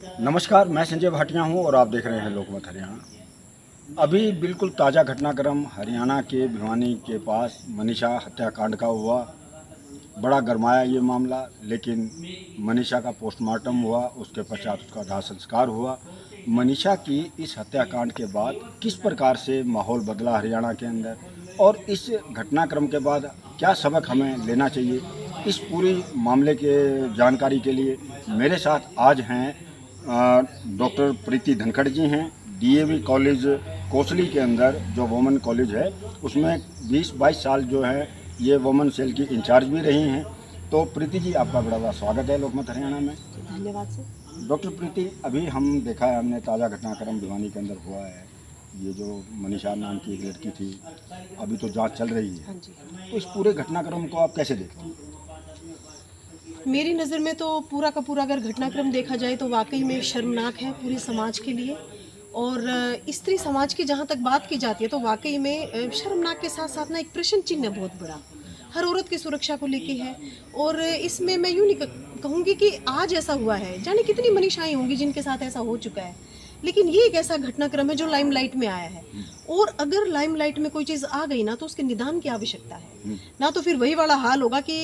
नमस्कार, मैं संजय भाटिया हूं और आप देख रहे हैं लोकमत हरियाणा। अभी बिल्कुल ताज़ा घटनाक्रम हरियाणा के भिवानी के पास मनीषा हत्याकांड का हुआ। बड़ा गरमाया ये मामला, लेकिन मनीषा का पोस्टमार्टम हुआ, उसके पश्चात उसका दाह संस्कार हुआ। मनीषा की इस हत्याकांड के बाद किस प्रकार से माहौल बदला हरियाणा के अंदर और इस घटनाक्रम के बाद क्या सबक हमें लेना चाहिए, इस पूरी मामले के जानकारी के लिए मेरे साथ आज हैं डॉक्टर प्रीति धनखड़ जी हैं। डीएवी कॉलेज कोसली के अंदर जो वुमेन कॉलेज है उसमें 20-22 साल जो है ये वुमेन सेल की इंचार्ज भी रही हैं। तो प्रीति जी, आपका बड़ा बड़ा स्वागत है लोकमत हरियाणा में। धन्यवाद सर। डॉक्टर प्रीति, अभी हम देखा है, हमने ताज़ा घटनाक्रम भिवानी के अंदर हुआ है। ये जो मनीषा नाम की एक लड़की थी, अभी तो जांच चल रही है। हाँ जी। तो इस पूरे घटनाक्रम को आप कैसे देखते हैं? मेरी नज़र में तो पूरा का पूरा अगर घटनाक्रम देखा जाए तो वाकई में शर्मनाक है पूरे समाज के लिए। और स्त्री समाज की जहाँ तक बात की जाती है तो वाकई में शर्मनाक के साथ साथ ना एक प्रश्न चिन्ह है बहुत बड़ा, हर औरत की सुरक्षा को लेके है। और इसमें मैं यूँ नहीं कहूँगी कि आज ऐसा हुआ है, जाने कितनी मनीषाएं होंगी जिनके साथ ऐसा हो चुका है, लेकिन ये एक ऐसा घटनाक्रम है जो लाइमलाइट में आया है। और अगर लाइमलाइट में कोई चीज़ आ गई ना तो उसके निदान की आवश्यकता है ना। तो फिर वही वाला हाल होगा कि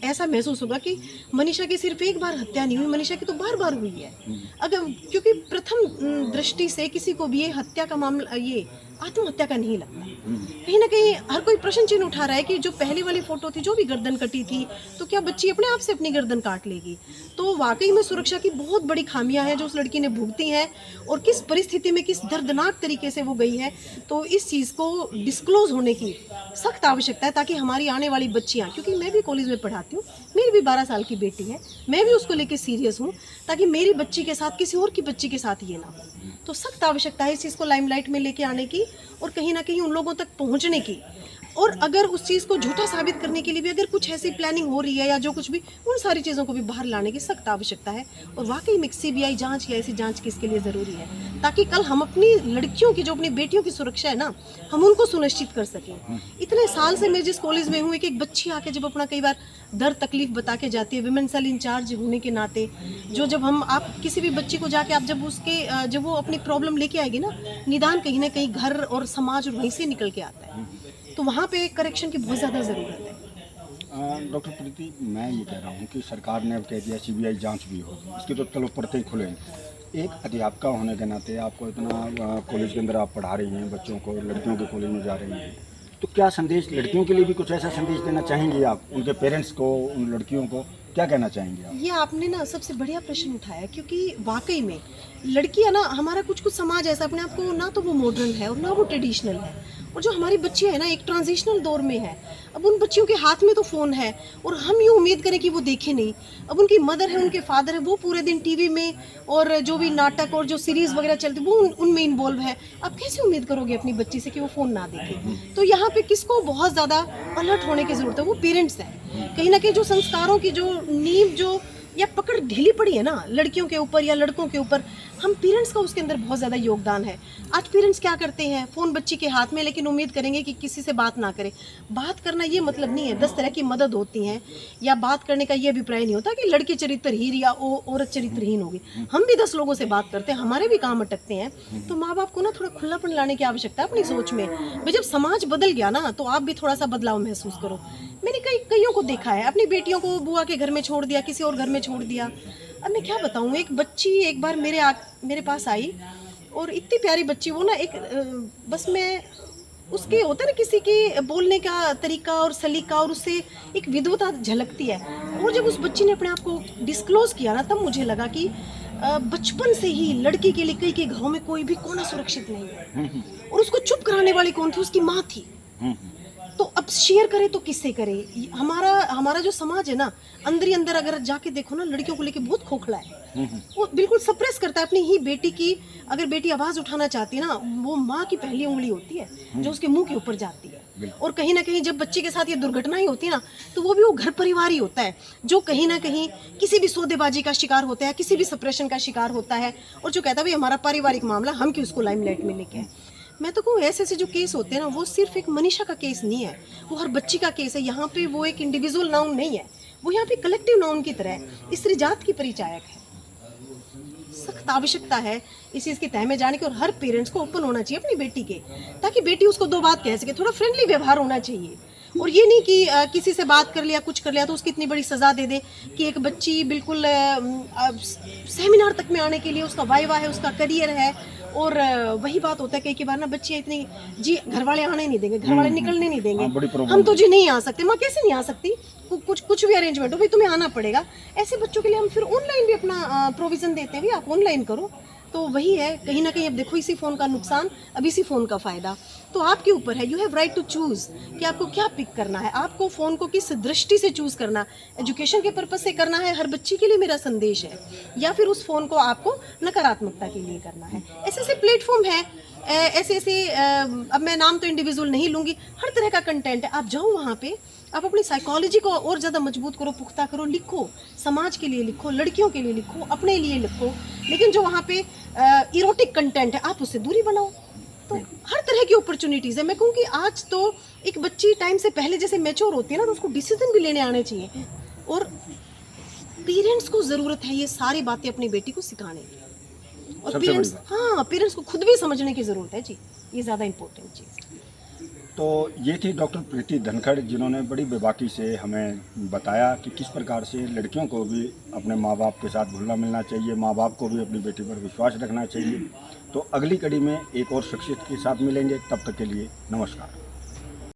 ऐसा महसूस होगा कि मनीषा की सिर्फ एक बार हत्या नहीं हुई, मनीषा की तो बार बार हुई है। अगर क्योंकि प्रथम दृष्टि से किसी को भी ये हत्या का मामला, ये आत्महत्या का नहीं लगता। कहीं ना कहीं हर कोई प्रश्न चिन्ह उठा रहा है कि जो पहली वाली फोटो थी, जो भी गर्दन कटी थी, तो क्या बच्ची अपने आप से अपनी गर्दन काट लेगी? तो वाकई में सुरक्षा की बहुत बड़ी खामियां हैं जो उस लड़की ने भुगती हैं और किस परिस्थिति में, किस दर्दनाक तरीके से वो गई है। तो इस चीज़ को डिस्क्लोज होने की सख्त आवश्यकता है ताकि हमारी आने वाली बच्चियाँ, क्योंकि मैं भी कॉलेज में पढ़ाती हूँ, मेरी भी 12 साल की बेटी है, मैं भी उसको लेके सीरियस हूँ, ताकि मेरी बच्ची के साथ किसी और की बच्ची के साथ ये ना हो। तो सख्त आवश्यकता है इस चीज़ को लाइमलाइट में लेके आने की और कहीं ना कहीं उन लोगों तक पहुँचने की। और अगर उस चीज़ को झूठा साबित करने के लिए भी अगर कुछ ऐसी प्लानिंग हो रही है या जो कुछ भी, उन सारी चीज़ों को भी बाहर लाने की सख्त आवश्यकता है। और वाकई में सीबीआई जांच या ऐसी जांच किसके लिए ज़रूरी है, ताकि कल हम अपनी लड़कियों की, जो अपनी बेटियों की सुरक्षा है ना, हम उनको सुनिश्चित कर सकें। इतने साल से मैं जिस कॉलेज में हूँ, एक बच्ची आके जब अपना कई बार दर्द तकलीफ बता के जाती है, विमेन सेल इंचार्ज होने के नाते, जो जब हम आप किसी भी बच्ची को जाके आप जब उसके जब वो अपनी प्रॉब्लम लेके आएगी ना, निदान कहीं ना कहीं घर और समाज और वहीं से निकल के आता है। तो वहाँ पे करेक्शन की बहुत ज़्यादा ज़रूरत है। डॉक्टर प्रीति, मैं ये कह रहा हूँ कि सरकार ने अब कह दिया सीबीआई जांच भी होगी, इसकी तो चलो परतें खुलेंगी। एक अध्यापिका होने के नाते आपको इतना कॉलेज के अंदर आप पढ़ा रही हैं बच्चों को, लड़कियों के कॉलेज में जा रही हैं, तो क्या संदेश लड़कियों के लिए भी कुछ ऐसा संदेश देना चाहेंगे आप, उनके पेरेंट्स को, उन लड़कियों को क्या कहना चाहेंगे आप? ये आपने ना सबसे बढ़िया प्रश्न उठाया, क्योंकि वाकई में लड़कियां ना, हमारा कुछ कुछ समाज ऐसा अपने आप को, ना तो वो मॉडर्न है और ना वो ट्रेडिशनल है। और जो हमारी बच्चियां है ना, एक ट्रांजिशनल दौर में है। अब उन बच्चियों के हाथ में तो फ़ोन है और हम यूँ उम्मीद करें कि वो देखें नहीं। अब उनकी मदर है, उनके फादर है, वो पूरे दिन टीवी में और जो भी नाटक और जो सीरीज़ वगैरह चलती वो उनमें इन्वॉल्व है। अब कैसे उम्मीद करोगे अपनी बच्ची से कि वो फ़ोन ना देखे? तो यहाँ पे किसको बहुत ज़्यादा अलर्ट होने की ज़रूरत है? वो पेरेंट्स हैं। कहीं ना कहीं जो संस्कारों की जो नींव जो या पकड़ ढीली पड़ी है ना लड़कियों के ऊपर या लड़कों के ऊपर, हम पेरेंट्स का उसके अंदर बहुत ज़्यादा योगदान है। आज पेरेंट्स क्या करते हैं, फ़ोन बच्ची के हाथ में, लेकिन उम्मीद करेंगे कि किसी से बात ना करे। बात करना ये मतलब नहीं है, 10 तरह की मदद होती हैं, या बात करने का ये अभिप्राय नहीं होता कि लड़की चरित्रहीन या औरत चरित्रहीन होगी। हम भी 10 लोगों से बात करते हैं, हमारे भी काम अटकते हैं। तो माँ बाप को ना थोड़ा खुलापन लाने की आवश्यकता है अपनी सोच में। भाई जब समाज बदल गया ना, तो आप भी थोड़ा सा बदलाव महसूस करो। मैंने कईयों को देखा है, अपनी बेटियों को बुआ के घर में छोड़ दिया, किसी और घर में छोड़ दिया। अब मैं क्या बताऊँ, एक बच्ची एक बार मेरे पास आई और इतनी प्यारी बच्ची, वो ना एक बस मैं उसके होता है ना किसी के बोलने का तरीका और सलीका, और उससे एक विद्वता झलकती है। और जब उस बच्ची ने अपने आप को डिस्क्लोज किया ना, तब मुझे लगा कि बचपन से ही लड़की के लिए कई घरों में कोई भी कोना सुरक्षित नहीं है। और उसको चुप कराने वाली कौन थी? उसकी माँ थी। तो अब शेयर करे तो किससे करे? हमारा जो समाज है ना, अंदर ही अंदर अगर जाके देखो ना, लड़कियों को लेके बहुत खोखला है। वो बिल्कुल सप्रेस करता है अपनी ही बेटी की। अगर बेटी आवाज उठाना चाहती है ना, वो माँ की पहली उंगली होती है जो उसके मुंह के ऊपर जाती है। और कहीं ना कहीं जब बच्चे के साथ ये दुर्घटना ही होती है ना, तो वो भी वो घर परिवार ही होता है जो कहीं ना कहीं किसी भी सौदेबाजी का शिकार होता है, किसी भी सप्रेशन का शिकार होता है, और जो कहता है भाई हमारा पारिवारिक मामला, हम क्यों उसको लाइमलाइट में लेके आए। मैं तो कहूँ ऐसे ऐसे जो केस होते हैं ना, वो सिर्फ एक मनीषा का केस नहीं है, वो हर बच्ची का केस है। यहाँ पे वो एक इंडिविजुअल नाउन नहीं है, वो यहाँ पे कलेक्टिव नाउन की तरह है, स्त्री जात की परिचायक है। सख्त आवश्यकता है इस चीज़ की तह में जाने की, और हर पेरेंट्स को ओपन होना चाहिए अपनी बेटी के, ताकि बेटी उसको दो बात कह सके। थोड़ा फ्रेंडली व्यवहार होना चाहिए, और ये नहीं कि किसी से बात कर लिया, कुछ कर लिया तो उसकी इतनी बड़ी सज़ा दे दे कि एक बच्ची बिल्कुल सेमिनार तक में आने के लिए उसका वाइवा है, उसका करियर है, और वही बात होता है कई बार ना बच्चे इतनी जी घर वाले आने नहीं देंगे, घर वाले निकलने नहीं देंगे, हाँ, बड़ी प्रॉब्लम हम तो जी नहीं आ सकते। माँ कैसे नहीं आ सकती, कुछ भी अरेंजमेंट हो भाई तुम्हें आना पड़ेगा। ऐसे बच्चों के लिए हम फिर ऑनलाइन भी अपना प्रोविज़न देते हैं, भाई आप ऑनलाइन करो। तो वही है कहीं ना कहीं, अब देखो इसी फ़ोन का नुकसान, अब इसी फ़ोन का फ़ायदा। तो आपके ऊपर है, you have right to choose कि आपको क्या पिक करना है, आपको फ़ोन को किस दृष्टि से चूज़ करना, एजुकेशन के पर्पज़ से करना है, हर बच्ची के लिए मेरा संदेश है, या फिर उस फ़ोन को आपको नकारात्मकता के लिए करना है। ऐसे ऐसे प्लेटफॉर्म है, ऐसे ऐसे अब मैं नाम तो इंडिविजुअल नहीं लूँगी, हर तरह का कंटेंट है। आप जाओ वहाँ पे, आप अपनी साइकोलॉजी को और ज़्यादा मजबूत करो, पुख्ता करो, लिखो, समाज के लिए लिखो, लड़कियों के लिए लिखो, अपने लिए लिखो। लेकिन जो वहाँ पे इरोटिक कंटेंट है आप उससे दूरी बनाओ। तो हर तरह की अपॉर्चुनिटीज़ है। मैं कहूँ कि आज तो एक बच्ची टाइम से पहले जैसे मैच्योर होती है ना, तो उसको डिसीजन भी लेने आने चाहिए, और पेरेंट्स को ज़रूरत है ये सारी बातें अपनी बेटी को सिखाने की, और सबसे पेरेंट्स, बड़ी बात। हाँ पेरेंट्स को खुद भी समझने की ज़रूरत है जी, ये ज़्यादा इंपॉर्टेंट चीज़। तो ये थी डॉक्टर प्रीति धनखड़, जिन्होंने बड़ी बेबाकी से हमें बताया कि किस प्रकार से लड़कियों को भी अपने माँ बाप के साथ घुलना मिलना चाहिए, माँ बाप को भी अपनी बेटी पर विश्वास रखना चाहिए। तो अगली कड़ी में एक और शख्सियत के साथ मिलेंगे, तब तक के लिए नमस्कार।